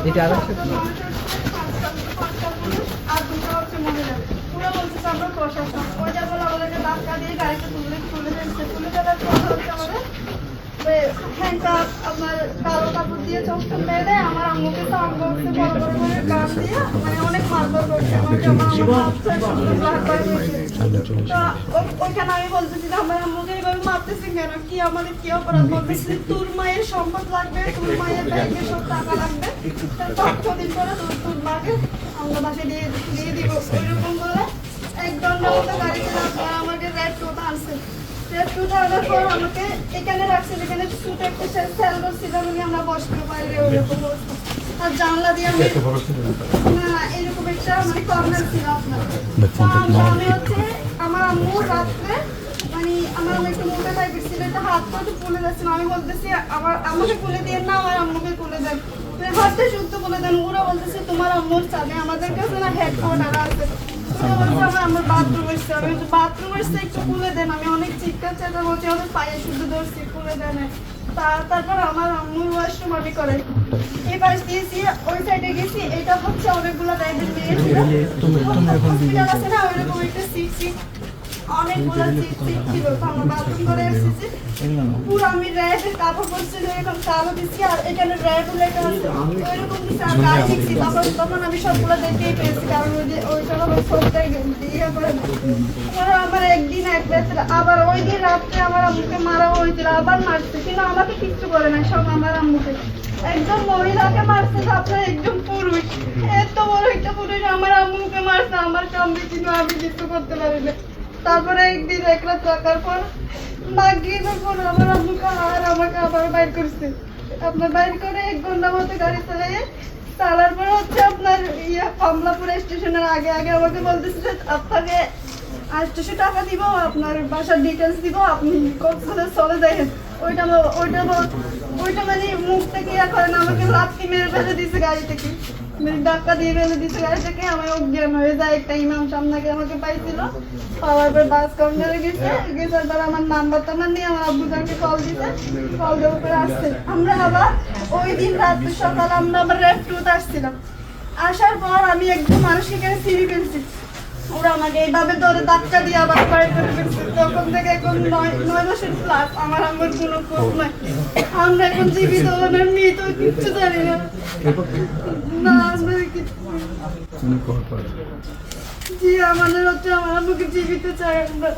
এটা আর পুরো বলতেছে আমরা প্রশাসন ওই যা বলে আমাদেরকে ধাক্কা দিয়ে গাড়িতে তুলে দেওয়ার পর হচ্ছে আমাদের হ্যান্ডকাপ আপনার কালো কাপড় দিয়ে চোখটা পেয়ে দেয়। আমার আম্মুকে তো আম্মু বড় বড় করে গান দিয়ে মানে অনেক মারধর করছে আমাকে। ওইখানে আমি বলতেছি আমার আম্মুকে এইভাবে মারতেছি কেন, কি আমাদের কি অপরাধ? বলতেছি তোর মায়ের সম্পদ লাগবে, তোর মায়ের ব্যাংকে সব টাকা লাগবে, 5 দিন পরে তোর মাকে আমরা বাসে দিয়ে দিব। ওইরকম বলে 1 ঘন্টার মতো গাড়িতে আমাকে রেড টোটা আনছে। রেড টোটা আনার পর আমাকে এখানে রাখছে, যেখানে শুটে একটা সেল করছিল বলে আমরা বসতে পারি। ওইরকম অবস্থা। আর জানলা দিয়ে আমি না এরকম একটা মানে কর্নার ছিল আপনার। আমি হচ্ছে আমার আম্মু রাত্রে মানে আমার আম্মু একটু মোটা টাইপের ছিল, একটা হাত পা ফুলে যাচ্ছিল। আমি বলতেছি আমার আম্মুকে খুলে দিয়ে না আমার আম্মুকে খুলে দেন, হাতে শুদ্ধ খুলে দেন। ওরা বলতেছে তোমার আম্মুর চাঁদে আমাদের কাছে না হেডফোন আছে। আমার বাথরুম এসছে, আমি বাথরুম এসছে একটু খুলে দেন। আমি অনেক চিৎকার চেঁচার বলছি, আমাদের পায়ে শুধু ধরছি, খুলে দেন। তারপর আমার আম্মুর ওয়াশরুম আমি করে এই পাশ দিয়েছি, ওই সাইডে গেছি। এটা হচ্ছে অনেকগুলো টাইপের মেয়ে হসপিটাল আছে না, ওইরকম একটা সিট অনেকগুলো সিট ছিল। তো আমরা বাথরুম করে এসেছি, পুরো আমি র্যাবের কাপড় পরছি, এরকম কালো দিচ্ছি আর এখানে র্যাব লেখা আছে ওইরকম দিচ্ছি আর কাজ শিখছি। তখন আমি সবগুলো দেখেই পেয়েছি, কারণ ওই সময় সবটাই ইয়ে করে আমার একদিন এক রাত্রে আবার ওই দিন রাত্রে আমার আম্মুকে মারা হয়েছিল, আবার মারছে, কিন্তু আমাকে কিচ্ছু করে নাই, সব আমার আম্মুকে। একজন মহিলাকে মারছে, আপনার একজন পুরুষ, এত বড় একটা পুরুষ আমার আম্মুকে মারছে আমার সামনে, কিন্তু আমি কিছু করতে পারি না। তারপরে একদিন এক রাত রাখার পর মাগরিবের পর আমার আম্মুকে আর আমাকে আবার বাইর করছে। আপনার বাইর করে 1 ঘন্টা মতো গাড়ি চালার পর হচ্ছে আপনার কমলাপুর স্টেশনের আগে আমাকে বলতেছে যে আপনাকে 800 টাকা দিব, আপনার বাসার ডিটেলস দিব, আপনি কক্সবাজার চলে যাবেন। ওইটা মানে মুখ থেকে ইয়া করে না, আমাকে লাথি মেরে ফেলে দিছে গাড়ি থেকে, ধাক্কা দিয়ে ফেলে দিছে গাড়ি থেকে। আমি অজ্ঞান হয়ে যায়, একটা ইমাম সামনে আমাকে পাইছিল, পাওয়ার পর বাস কাউন্টারে গেছার পর আমার নাম্বার টাম্বার নিয়ে আমার আব্বুদারকে কল দিছে, কল দেওয়ার পরে আসছে। আমরা আবার ওই দিন রাত্রে সকালে আমরা আবার রেড টুতে আসছিলাম। আসার পর আমি একদম মানুষকে এখানে সিঁড়ি ফেলছি, ওরা আমাকে এইভাবে ধরে ধাক্কা দিয়ে আবার বাইর করে ফেলছে। তখন থেকে এখন 9 বছর প্লাস আমার আম্মুর কোনো খোঁজ নাই। আমরা এখন জীবিত ওনার মৃত কিচ্ছু জানি না। জি আমাদের হচ্ছে আমার আম্মুকে জীবিত চাই আমরা।